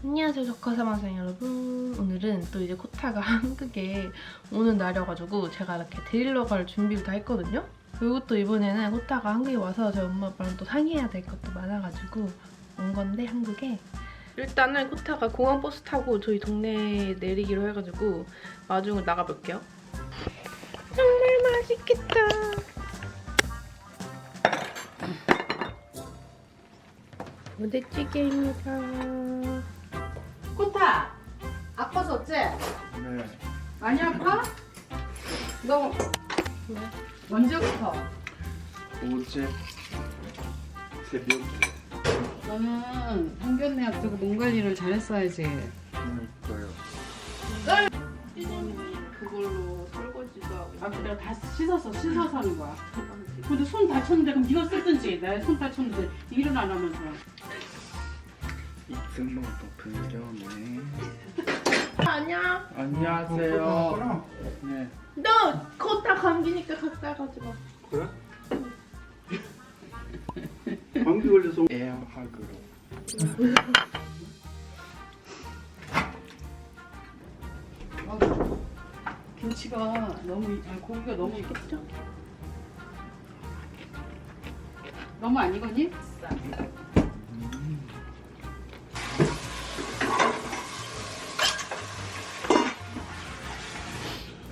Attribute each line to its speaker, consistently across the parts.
Speaker 1: 안녕하세요, 조카사마생 여러분. 오늘은 또 이제 코타가 한국에 오는 날이어가지고 제가 이렇게 데리러 갈 준비를 다 했거든요. 그리고 또 이번에는 코타가 한국에 와서 저희 엄마 아빠랑 또 상의해야 될 것도 많아가지고 온 건데, 한국에. 일단은 코타가 공항 버스 타고 저희 동네에 내리기로 해가지고 마중을 나가볼게요. 정말 맛있겠다. 부대찌개입니다.
Speaker 2: 코타! 아파서 어째?
Speaker 3: 네.
Speaker 2: 많이 아파? 너
Speaker 1: 네.
Speaker 2: 언제부터?
Speaker 3: 어제 새벽에.
Speaker 2: 너는 상견례 앞두고 몸 관리를 잘했어야지.
Speaker 3: 그러니까요.
Speaker 1: 그걸로 설거지도 하고.
Speaker 2: 아, 내가 다 씻어서 하는 거야. 근데 손 다쳤는데 그럼 네가 쓰든지. 내 손 다쳤는데 일은 안 하면서.
Speaker 3: 이승모도 불려네.
Speaker 1: 아니야.
Speaker 3: 안녕하세요. 네.
Speaker 1: 너 코타 감기니까 갖다 가지 마.
Speaker 3: 그래? 감기 걸려서 에어학으로.
Speaker 2: 김치가 너무 고기가 너무
Speaker 1: 맛있겠죠?
Speaker 2: 너무 안 익었니?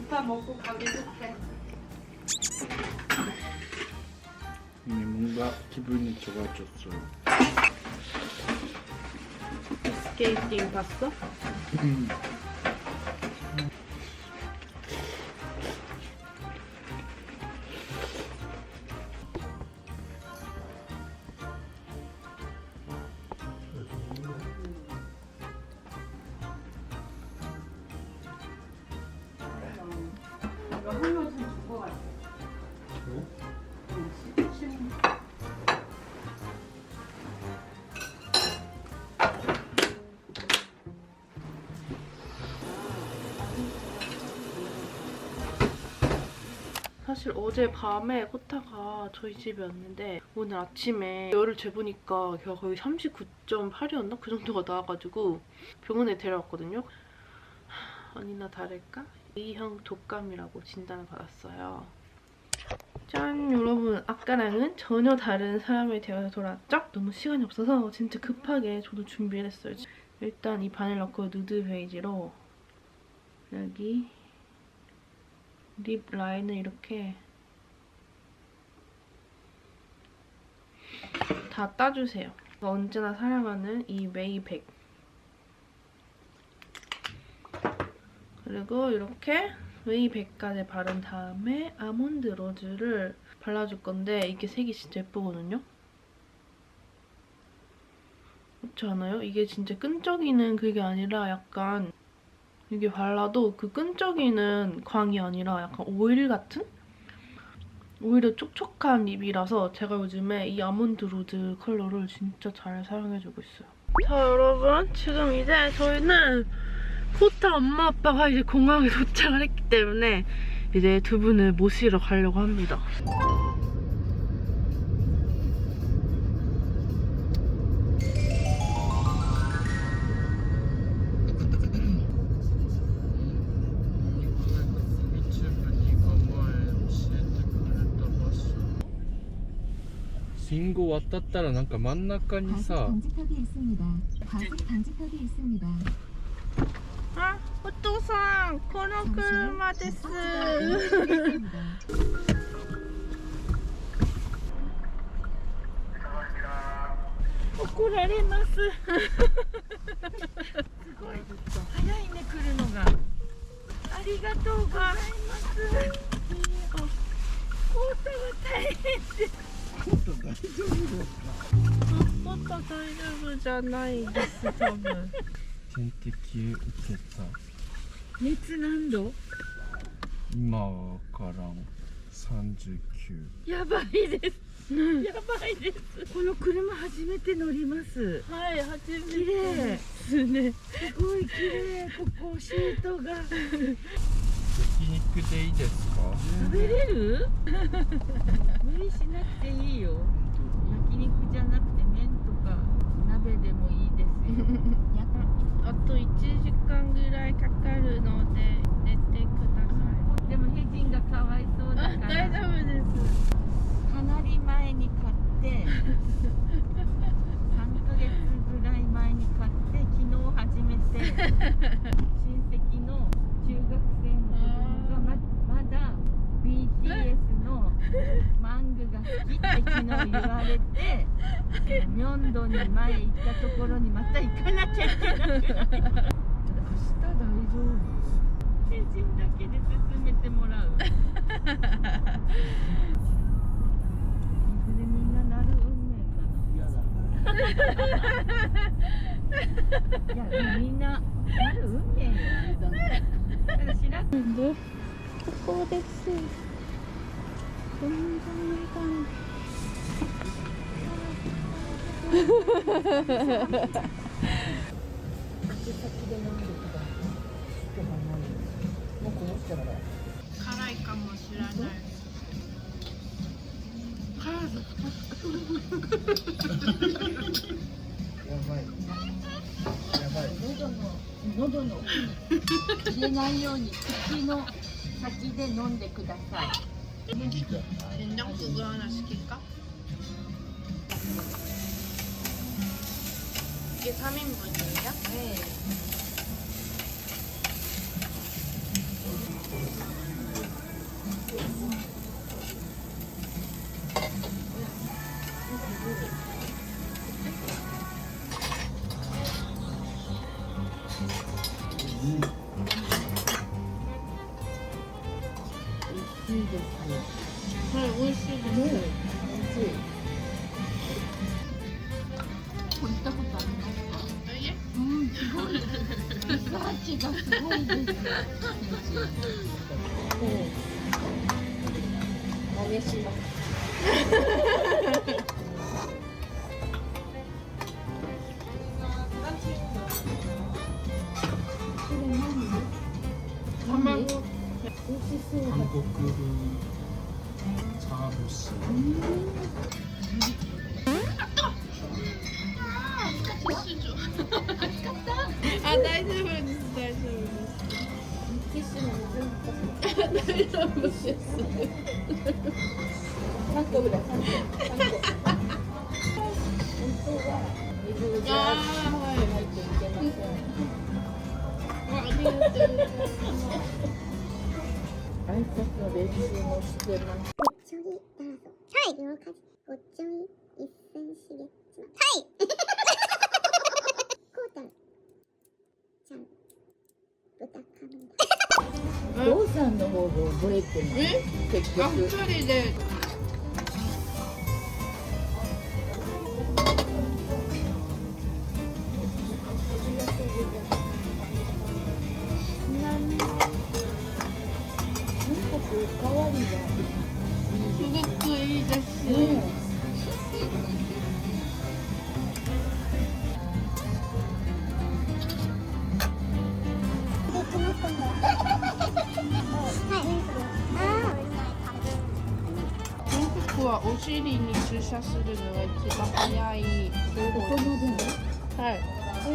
Speaker 2: 오빠 먹고 가기 좋게.
Speaker 3: 네, 뭔가 기분이 좋아졌어요.
Speaker 1: 스케이팅 봤어?
Speaker 2: 이거 한명좀 줄것 같아.
Speaker 1: 사실 어제 밤에 코타가 저희 집에 왔는데 오늘 아침에 열을 재보니까 걔가 거의 39.8이었나? 그 정도가 나와가지고 병원에 데려왔거든요. 아니나 다를까? A형 독감이라고 진단을 받았어요. 짠! 여러분, 아까랑은 전혀 다른 사람이 되어서 돌아왔죠? 너무 시간이 없어서 진짜 급하게 저도 준비를 했어요. 일단 이 바닐라 코 누드 베이지로 여기 립 라인을 이렇게 다 따주세요. 언제나 사랑하는 이 메이백. 그리고 이렇게 메이백까지 바른 다음에 아몬드 로즈를 발라줄 건데 이게 색이 진짜 예쁘거든요? 그렇지 않아요? 이게 진짜 끈적이는 그게 아니라 약간 이게 발라도 그 끈적이는 광이 아니라 약간 오일 같은? 오히려 촉촉한 립이라서 제가 요즘에 이 아몬드 로즈 컬러를 진짜 잘 사용해주고 있어요. 자, 여러분, 지금 이제 저희는 코타 엄마 아빠가 이제 공항에 도착을 했기 때문에 이제 두 분을 모시러 가려고 합니다.
Speaker 3: 신고 渡ったらなんか真ん中に
Speaker 4: 과속
Speaker 3: さ
Speaker 4: 방지턱이 있습니다. 과속 방지턱이 있습니다.
Speaker 1: 아, 오토상, この車です. 오코라레마스. すごい。早いね、来るのが。ありがとうございます。コータが大変です。コータ大丈夫ですか？コータ大丈夫じゃないです、多分。
Speaker 3: 点滴受けた。
Speaker 1: 熱何度？
Speaker 3: 今はからん39。
Speaker 1: やばいです。やばいです。
Speaker 5: この車初めて乗ります。
Speaker 1: はい、初めて
Speaker 5: 綺麗
Speaker 1: ですね。
Speaker 5: すごい綺麗。ここシートが
Speaker 3: 焼肉でいいですか？
Speaker 5: 食べれる？無理しなくていいよ。焼肉じゃなくて麺とか鍋でもいいですよ。戚の中学生の子供がまだ BTS の漫画が好きって昨日言われて明洞に前行ったところにまた行かなきゃいけなくなり明日大丈夫成人だけで進めてもらういずれみんななる運命かないやでもみんななる運命よだから知らんでここです
Speaker 1: 辛いかもしれない。辛さ
Speaker 5: 喉の奥に入れないように口の先で飲んでください。
Speaker 1: 된장국을 하나 시킬까? 이게 3인분이에요?
Speaker 5: 네.
Speaker 1: 네, 오이시이です.
Speaker 5: これ行ったことありますか？
Speaker 1: え？
Speaker 5: うん、すごい。リサーチがすごいですよ。真似します。これ何？
Speaker 1: 卵。
Speaker 5: 美味しそうだ。
Speaker 3: 한국 그릇 차보시
Speaker 1: 아, 大丈夫です、大丈夫です。
Speaker 5: ティッシュの水
Speaker 1: 大丈夫です。
Speaker 5: 3個ぐらい、3個。本当は水が入っていけません。
Speaker 1: ありがとうございます。
Speaker 5: 挨拶の練習もしてます。
Speaker 6: 고추기 따라서 타이 요까지 고추기 있으시겠지만 타이 코우탄 참 부탁합니다.
Speaker 5: ローさんの方が覚えてない。結
Speaker 1: あ、
Speaker 5: 局。
Speaker 1: 一人で。
Speaker 5: おかわりが
Speaker 1: すごくいいです。韓国はお尻に注射するのが一番早い方法です。はい。
Speaker 5: ない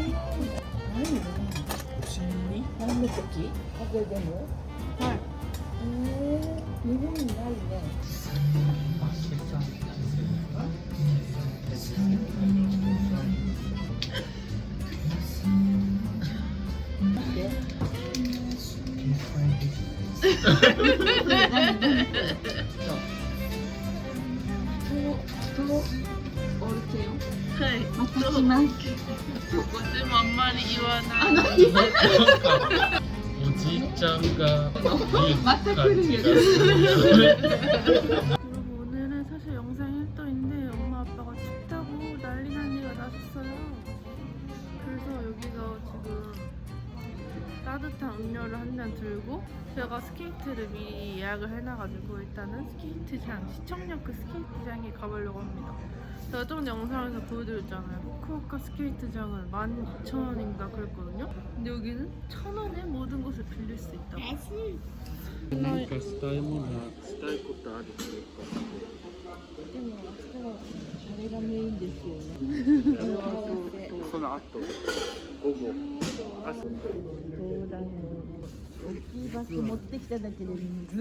Speaker 5: よね。何の時？風邪でも？
Speaker 1: はい。
Speaker 5: 日本にないね。
Speaker 1: はい。
Speaker 5: また来ます。
Speaker 1: ここでもあんまり言わない。
Speaker 3: なんかおじいちゃんが
Speaker 5: また来るよ。
Speaker 1: 여러분 오늘은 사실 영상 1도인데 엄마 아빠가 춥다고 난리가 났었어요. 그래서 여기서 지금 따뜻한 음료를 한 잔 들고 제가 스케이트를 미리 예약을 해놔가지고 일단은 스케이트장, 시청역그 스케이트장에 가보려고 합니다. 제가 좀 영상에서 보여드렸잖아요. 후쿠오카 스케이트장은 12,000원인가 그랬거든요. 근데 여기는 1,000원에 모든 것을 빌릴 수 있다고.
Speaker 3: なんかしたいものしたいことあるっていうか
Speaker 5: でも明日はあれがメインですよね。
Speaker 3: その後午後
Speaker 5: そうだよ。大きいバス持ってきただけでず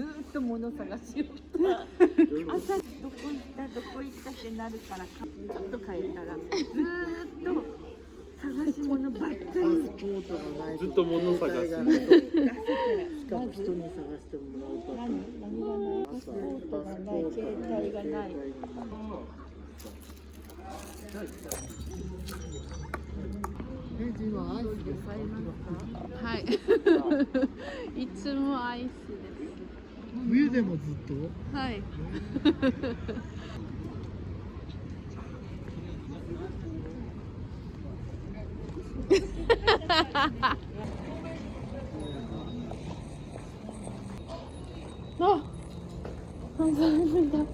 Speaker 5: ーっと物探しをした朝どこ行ったってなるからちょっと帰ったらずーっと探し物ばっかりして
Speaker 3: ずっと物探す。
Speaker 7: しかも人に探してもらうパターン。
Speaker 5: 何がないパスポートがない携帯がないレジはアイスで買いますか？
Speaker 1: はいいつもアイスです
Speaker 7: 冬でもずっと
Speaker 1: はいあ、감사합니다.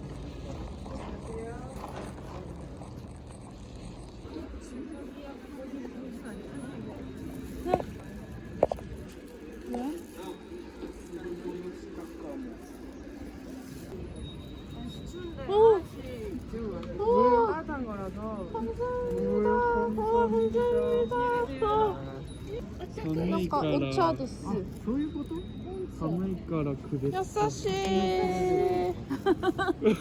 Speaker 1: 오차です.
Speaker 7: そういうこと？
Speaker 3: 寒いからくれ。
Speaker 1: 優しい。
Speaker 5: これ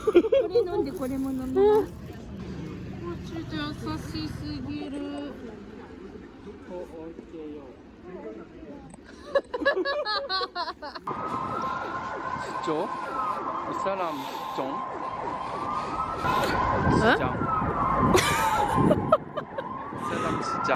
Speaker 5: 飲んでこれも飲みます。
Speaker 1: マジで優しすぎる。
Speaker 3: 수조? 이 사람 좀? 시장. 이 사람 시장.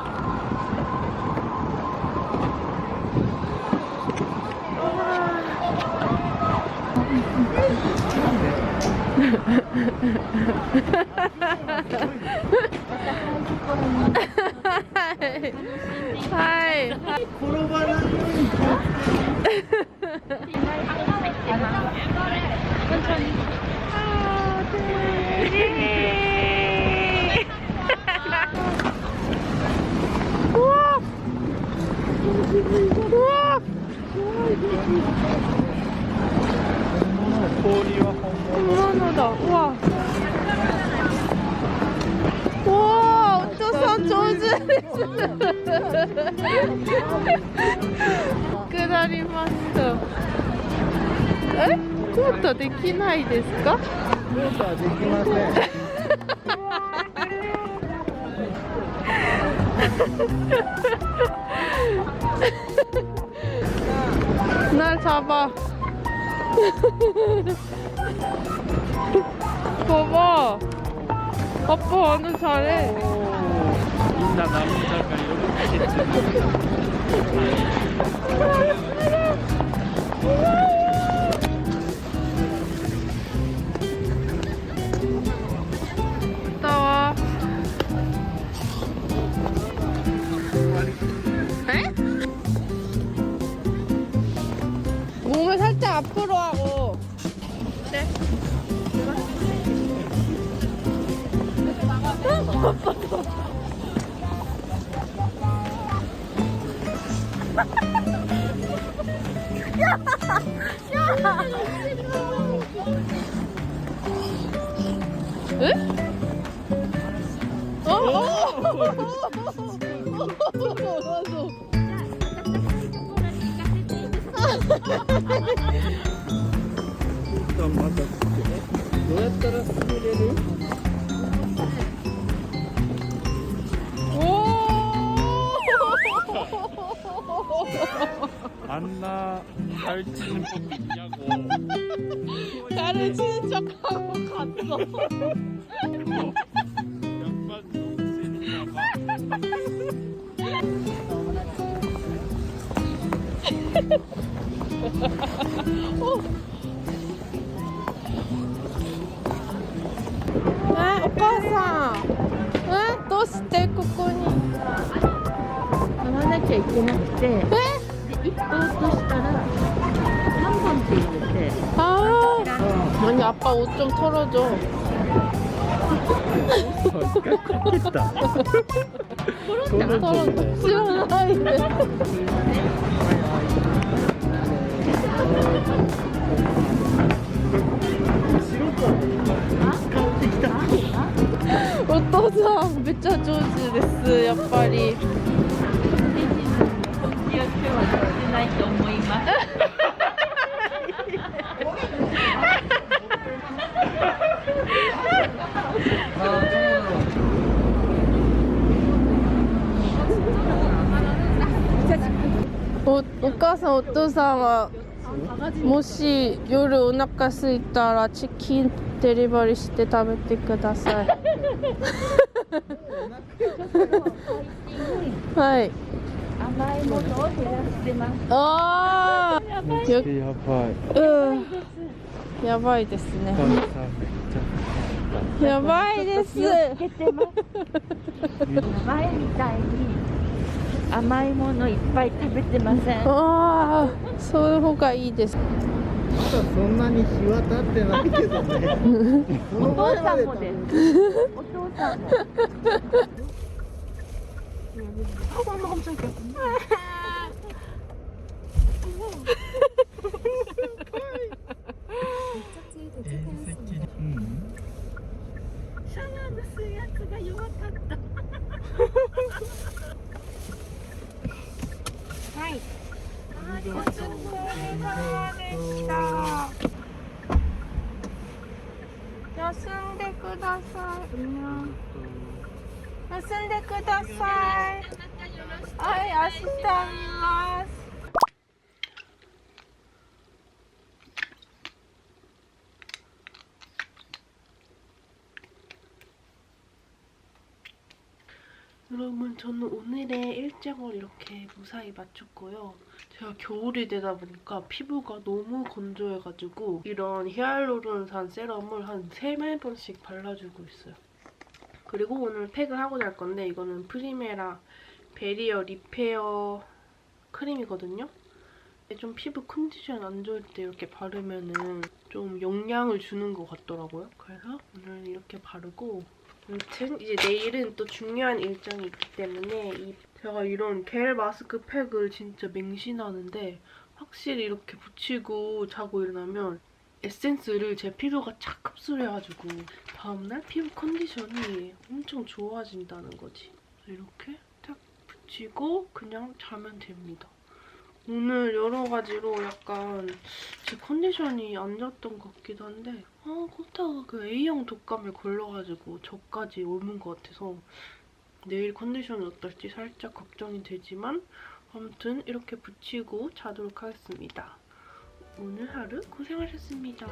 Speaker 1: 하이.
Speaker 7: 転ばないように気をつけて。
Speaker 1: 우와! 우와!
Speaker 3: 氷は本物。
Speaker 1: 本物だ。우와. 우와, 오초선 上手です. 下りました. え? コートできないですか?
Speaker 7: コートはできません。
Speaker 1: 날 잡아. 봐봐. 아빠 완전 잘해.
Speaker 3: 민나 남자가 이렇게 했지. 갔다 와. 에? 몸을 살짝 앞으로 하고. 네. 에? 일단 맞아.
Speaker 7: どうやったら滑れる？
Speaker 3: 안나 가르치는 법 있냐고.
Speaker 1: 가르치는 척하고 갔어.
Speaker 3: 양반 정신인가 봐.
Speaker 1: 에? 오빠상. 에? どうしてここに?
Speaker 5: 買わなきゃいけなくて、で1個落としたら3本って入れて
Speaker 1: 아. 아니 아빠 옷 좀 털어줘.
Speaker 3: 깎겠다.
Speaker 1: 털어줘. 시원하게. 오토상 めっちゃ上手ですやっぱり。
Speaker 5: 気をつけはしてないと思います。
Speaker 1: お母さんお父さんはもし夜お腹空いたらチキンデリバリーして食べてください。はい。
Speaker 5: 甘いものを減らしてます。
Speaker 1: ああ。
Speaker 3: やばい。
Speaker 1: やばいですね。
Speaker 3: パンさめっちゃ
Speaker 1: やばいです。
Speaker 5: 減ってます。前みたいに甘いものいっぱい食べてません。
Speaker 1: ああ、そういう方がいいです。
Speaker 7: まだそんなに日は経ってないけどね。
Speaker 5: お父さんもです。お父さんも。
Speaker 4: 목적지에 도착하였습니다.
Speaker 5: シャワーの水圧が弱かった。はい。ありがとうございます。休んでください。休んでください。はい、明日見ます。
Speaker 1: 여러분 저는 오늘의 일정을 이렇게 무사히 마쳤고요. 제가 겨울이 되다 보니까 피부가 너무 건조해가지고 이런 히알루론산 세럼을 한 3-4번씩 발라주고 있어요. 그리고 오늘 팩을 하고 잘 건데 이거는 프리메라 베리어 리페어 크림이거든요. 좀 피부 컨디션 안 좋을 때 이렇게 바르면은 좀 영양을 주는 것 같더라고요. 그래서 오늘 이렇게 바르고 아무튼 이제 내일은 또 중요한 일정이 있기 때문에 제가 이런 겔 마스크 팩을 진짜 맹신하는데 확실히 이렇게 붙이고 자고 일어나면 에센스를 제 피부가 착 흡수해가지고 다음날 피부 컨디션이 엄청 좋아진다는 거지. 이렇게 딱 붙이고 그냥 자면 됩니다. 오늘 여러 가지로 약간 제 컨디션이 안 좋았던 것 같기도 한데 코타가 그 A형 독감에 걸려가지고 저까지 옮은 것 같아서 내일 컨디션이 어떨지 살짝 걱정이 되지만 아무튼 이렇게 붙이고 자도록 하겠습니다. 오늘 하루 고생하셨습니다.